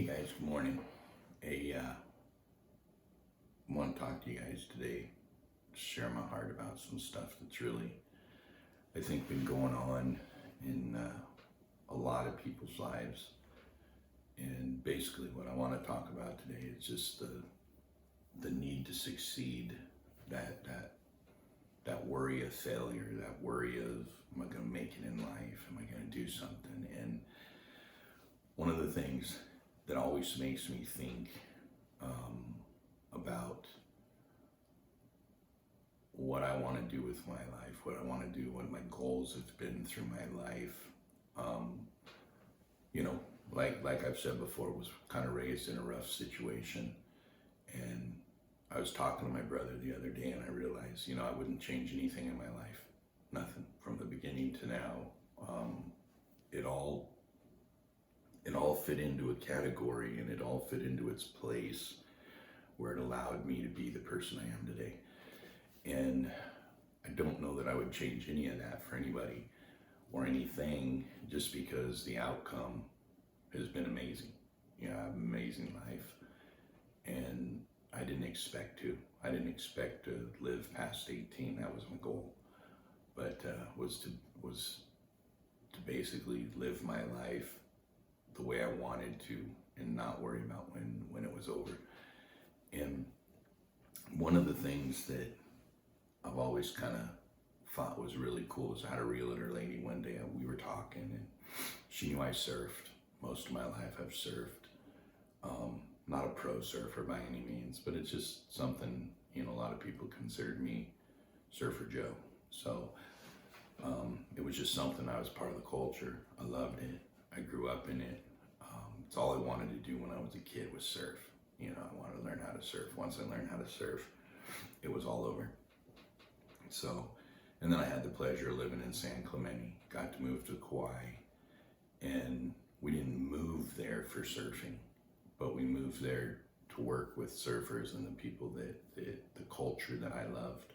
Hey guys, good morning. I want to talk to you guys today, share my heart about some stuff that's really, I think, been going on in a lot of people's lives. And basically, what I want to talk about today is just the need to succeed, that worry of failure, that worry of, am I going to make it in life? Am I going to do something? And one of the things that always makes me think about what I want to do with my life, what I want to do, what my goals have been through my life. You know, like I've said before, was kind of raised in a rough situation, and I was talking to my brother the other day, and I realized, I wouldn't change anything in my life, nothing from the beginning to now. It all fit into a category, and it all fit into its place where it allowed me to be the person I am today. And I don't know that I would change any of that for anybody or anything, just because the outcome has been amazing. I have an amazing life, and I didn't expect to. I didn't expect to live past 18. That was my goal, but was to basically live my life the way I wanted to, and not worry about when it was over. And one of the things that I've always kind of thought was really cool is I had a realtor lady one day, we were talking, and she knew I surfed. Most of my life I've surfed. Not a pro surfer by any means, but it's just something, a lot of people considered me Surfer Joe. So it was just something, I was part of the culture. I loved it. I grew up in it. It's all I wanted to do when I was a kid was surf. I wanted to learn how to surf. Once I learned how to surf, it was all over. So, and then I had the pleasure of living in San Clemente, got to move to Kauai, and we didn't move there for surfing, but we moved there to work with surfers and the people the culture that I loved.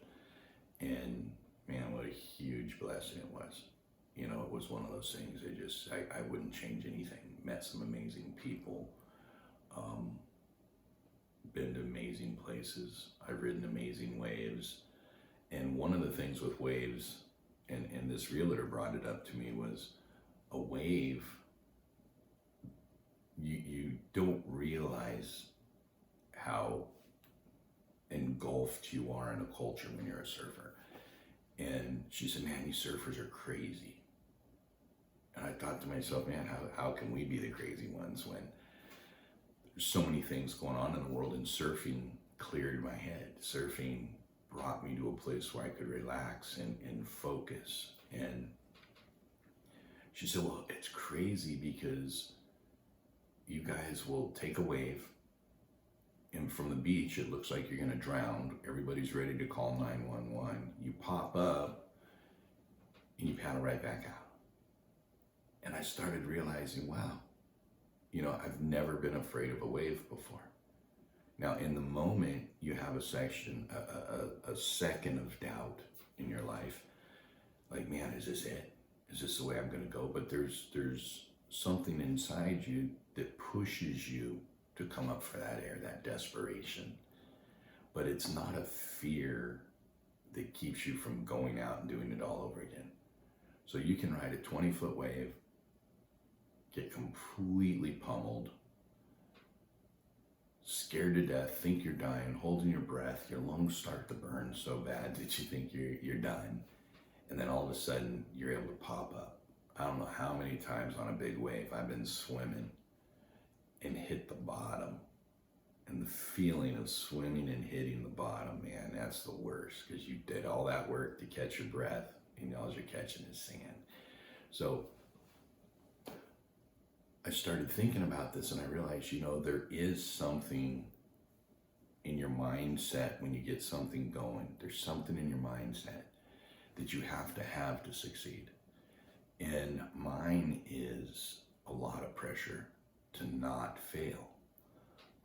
And man, what a huge blessing it was. It was one of those things I wouldn't change anything. Met some amazing people, been to amazing places. I've ridden amazing waves. And one of the things with waves, and this realtor brought it up to me, was a wave, you don't realize how engulfed you are in a culture when you're a surfer. And she said, man, these surfers are crazy. And I thought to myself, man, how can we be the crazy ones when there's so many things going on in the world? And surfing cleared my head. Surfing brought me to a place where I could relax and focus. And she said, well, it's crazy because you guys will take a wave, and from the beach, it looks like you're gonna drown. Everybody's ready to call 911. You pop up and you paddle right back out. And I started realizing, wow, I've never been afraid of a wave before. Now, in the moment, you have a second of doubt in your life. Like, man, is this it? Is this the way I'm gonna go? But there's something inside you that pushes you to come up for that air, that desperation. But it's not a fear that keeps you from going out and doing it all over again. So you can ride a 20-foot wave, get completely pummeled, scared to death, think you're dying, holding your breath, your lungs start to burn so bad that you think you're done. And then all of a sudden, you're able to pop up. I don't know how many times on a big wave I've been swimming and hit the bottom. And the feeling of swimming and hitting the bottom, man, that's the worst, because you did all that work to catch your breath, and all you're catching is sand. So I started thinking about this, and I realized, there is something in your mindset when you get something going. There's something in your mindset that you have to succeed. And mine is a lot of pressure to not fail.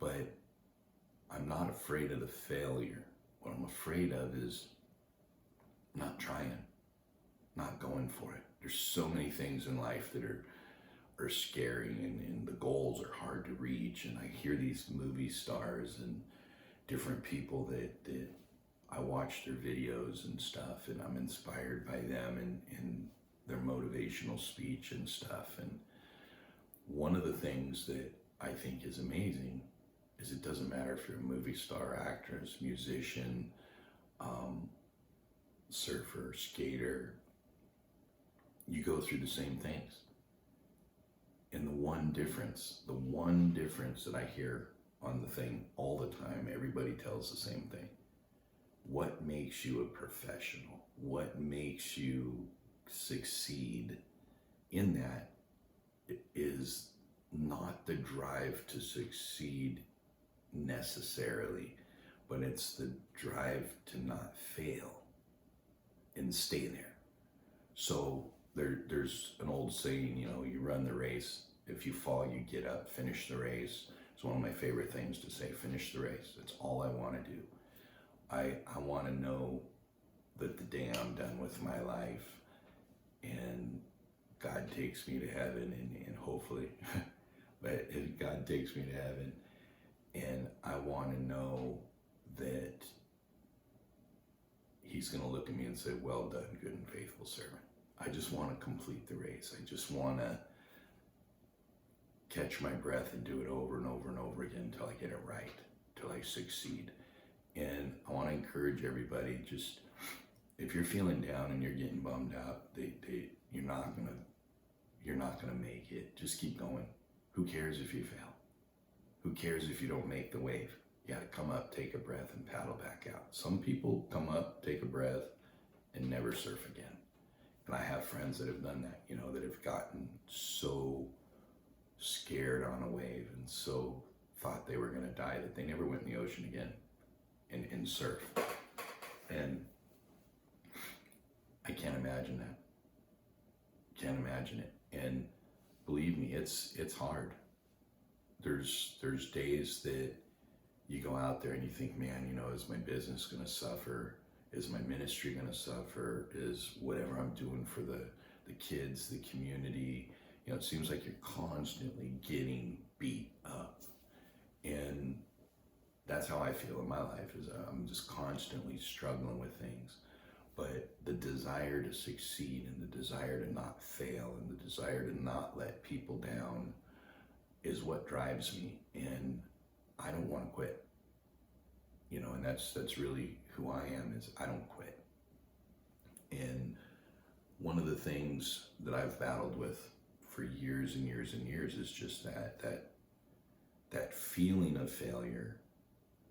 But I'm not afraid of the failure. What I'm afraid of is not trying, not going for it. There's so many things in life that are are scary, and the goals are hard to reach. And I hear these movie stars and different people that I watch their videos and stuff, and I'm inspired by them and their motivational speech and stuff. And one of the things that I think is amazing is it doesn't matter if you're a movie star, actress, musician, surfer, skater, you go through the same things. And the one difference that I hear on the thing all the time, everybody tells the same thing. What makes you a professional? What makes you succeed in that is not the drive to succeed necessarily, but it's the drive to not fail and stay there. So there's an old saying, you run the race. If you fall, you get up. Finish the race. It's one of my favorite things to say, finish the race. It's all I want to do. I want to know that the day I'm done with my life and God takes me to heaven, and hopefully, but if God takes me to heaven, and I want to know that He's going to look at me and say, well done, good and faithful servant. I just want to complete the race. I just want to catch my breath and do it over and over and over again until I get it right, till I succeed. And I want to encourage everybody, just if you're feeling down and you're getting bummed out, you're not gonna make it. Just keep going. Who cares if you fail? Who cares if you don't make the wave? You gotta come up, take a breath, and paddle back out. Some people come up, take a breath, and never surf again. And I have friends that have done that, that have gotten so scared on a wave and so thought they were gonna die that they never went in the ocean again and surf. And I can't imagine that. Can't imagine it. And believe me, it's hard. There's days that you go out there and you think, man, is my business gonna suffer? Is my ministry gonna suffer? Is whatever I'm doing for the kids, the community, it seems like you're constantly getting beat up. And that's how I feel in my life, is I'm just constantly struggling with things. But the desire to succeed and the desire to not fail and the desire to not let people down is what drives me. And I don't want to quit. And that's really who I am, is I don't quit. And one of the things that I've battled with for years and years and years is just that feeling of failure,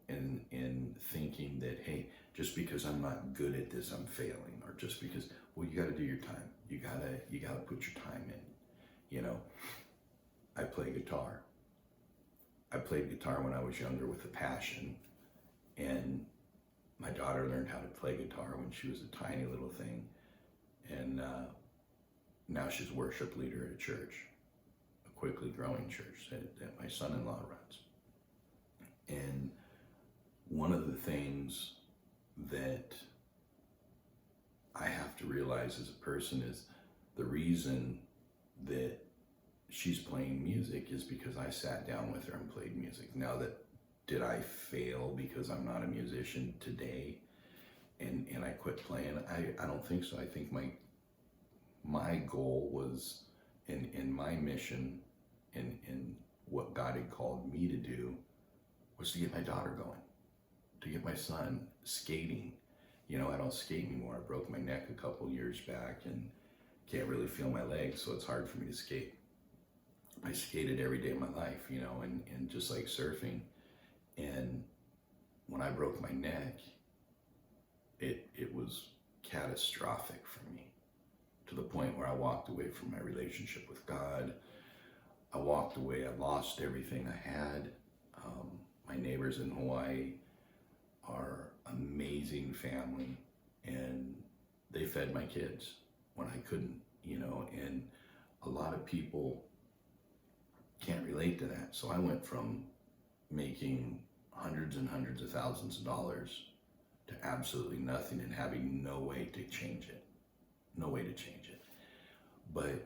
and thinking that, hey, just because I'm not good at this, I'm failing, or just because, well, you got to do your time. You gotta put your time in. I play guitar. I played guitar when I was younger with a passion, and my daughter learned how to play guitar when she was a tiny little thing, and now she's worship leader at a church, a quickly growing church that my son-in-law runs. And one of the things that I have to realize as a person is the reason that she's playing music is because I sat down with her and played music. Now, did I fail because I'm not a musician today and I quit playing? I don't think so. I think my goal was, in my mission, in what God had called me to do, was to get my daughter going, to get my son skating. I don't skate anymore. I broke my neck a couple years back and can't really feel my legs, so it's hard for me to skate. I skated every day of my life, and just like surfing. And when I broke my neck, it was catastrophic for me, to the point where I walked away from my relationship with God. I walked away. I lost everything I had. My neighbors in Hawaii are amazing family, and they fed my kids when I couldn't, and a lot of people can't relate to that. So I went from making hundreds and hundreds of thousands of dollars to absolutely nothing and having no way to change it. But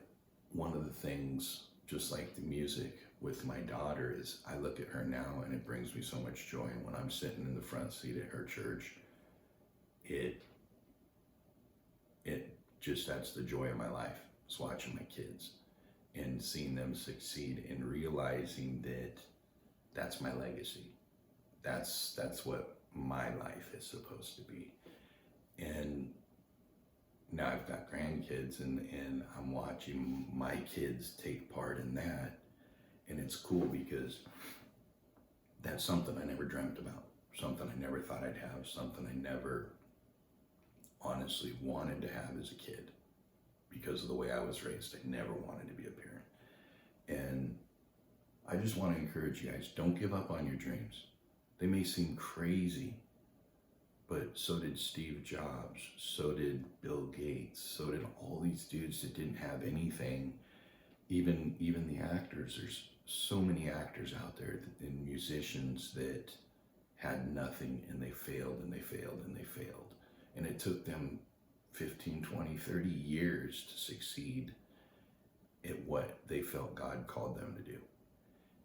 one of the things just like the music with my daughter is, I look at her now and it brings me so much joy. And when I'm sitting in the front seat at her church, it just, that's the joy of my life, is watching my kids and seeing them succeed and realizing that that's my legacy. That's what my life is supposed to be. And now I've got grandkids, and I'm watching my kids take part in that. And it's cool because that's something I never dreamt about, something I never thought I'd have, something I never honestly wanted to have as a kid because of the way I was raised. I never wanted to be a parent. And I just want to encourage you guys, don't give up on your dreams. They may seem crazy, but so did Steve Jobs, so did Bill Gates, so did all these dudes that didn't have anything. Even the actors, there's so many actors out there and musicians that had nothing, and they failed and they failed and they failed. And it took them 15, 20, 30 years to succeed at what they felt God called them to do.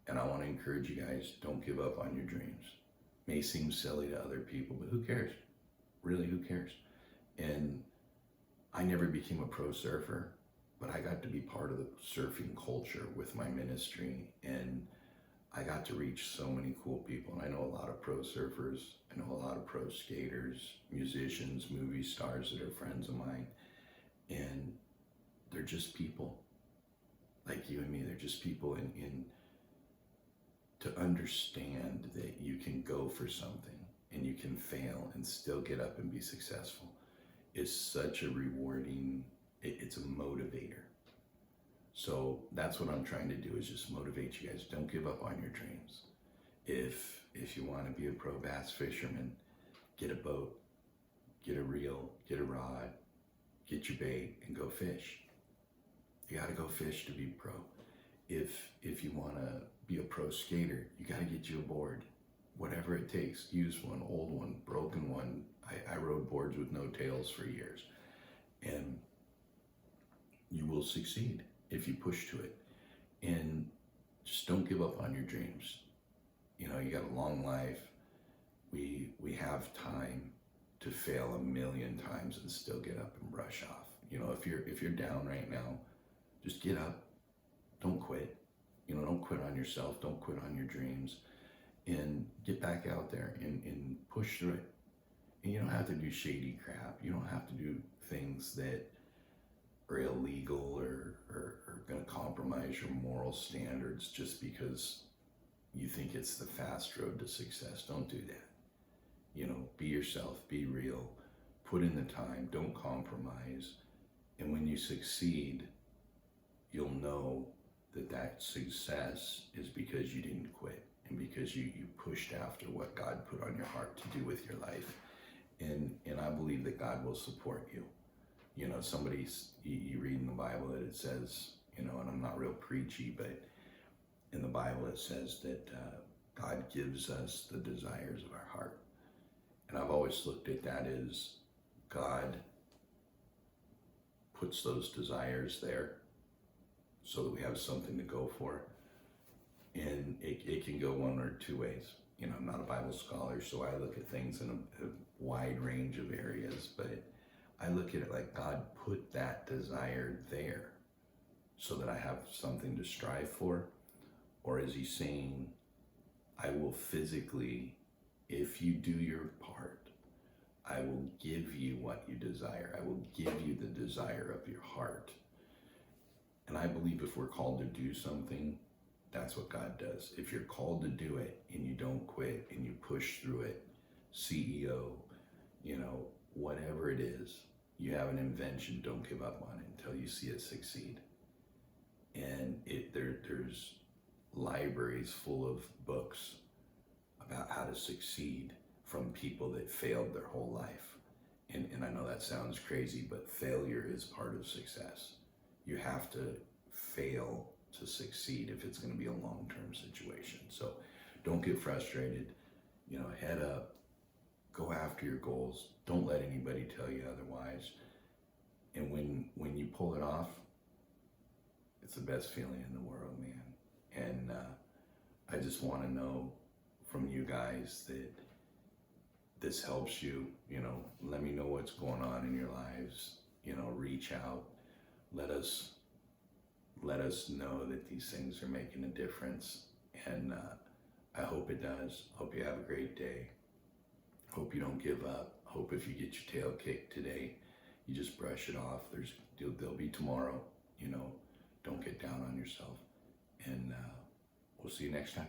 And I want to encourage you guys, don't give up on your dreams. May seem silly to other people, but who cares? Really, who cares? And I never became a pro surfer, but I got to be part of the surfing culture with my ministry, and I got to reach so many cool people. And I know a lot of pro surfers, I know a lot of pro skaters, musicians, movie stars that are friends of mine, and they're just people like you and me. They're just people in to understand that you can go for something and you can fail and still get up and be successful is such a rewarding, it's a motivator. So that's what I'm trying to do, is just motivate you guys. Don't give up on your dreams. If you want to be a pro bass fisherman, get a boat, get a reel, get a rod, get your bait, and go fish. You got to go fish to be pro. If you want to be a pro skater, you got to get you a board, whatever it takes. Used one, old one, broken one. I rode boards with no tails for years, and you will succeed if you push to it. And just don't give up on your dreams. You know, you got a long life. We have time to fail a million times and still get up and brush off. You know, if you're down right now, just get up. Don't quit. You know, don't quit on yourself. Don't quit on your dreams, and get back out there and push through it. And you don't have to do shady crap. You don't have to do things that are illegal or going to compromise your moral standards just because you think it's the fast road to success. Don't do that. You know, be yourself, be real, put in the time, don't compromise. And when you succeed, you'll know that success is because you didn't quit and because you pushed after what God put on your heart to do with your life. And I believe that God will support you. You know, you read in the Bible that it says, you know, and I'm not real preachy, but in the Bible it says that God gives us the desires of our heart. And I've always looked at that as God puts those desires there so that we have something to go for. And it can go one or two ways. You know, I'm not a Bible scholar, so I look at things in a wide range of areas, but I look at it like God put that desire there so that I have something to strive for. Or is he saying, I will physically, if you do your part, I will give you what you desire. I will give you the desire of your heart. And I believe if we're called to do something, that's what God does. If you're called to do it and you don't quit and you push through it, CEO, you know, whatever it is, you have an invention, don't give up on it until you see it succeed. And there's libraries full of books about how to succeed from people that failed their whole life. And I know that sounds crazy, but failure is part of success. You have to fail to succeed if it's going to be a long-term situation. So don't get frustrated, you know, head up, go after your goals. Don't let anybody tell you otherwise. And when you pull it off, It's the best feeling in the world, man. And I just want to know from you guys that this helps you. You know, let me know what's going on in your lives. You know, reach out. Let us know that these things are making a difference. And I hope it does. Hope you have a great day. Hope you don't give up. Hope if you get your tail kicked today, you just brush it off. There'll be tomorrow. You know, don't get down on yourself. And we'll see you next time.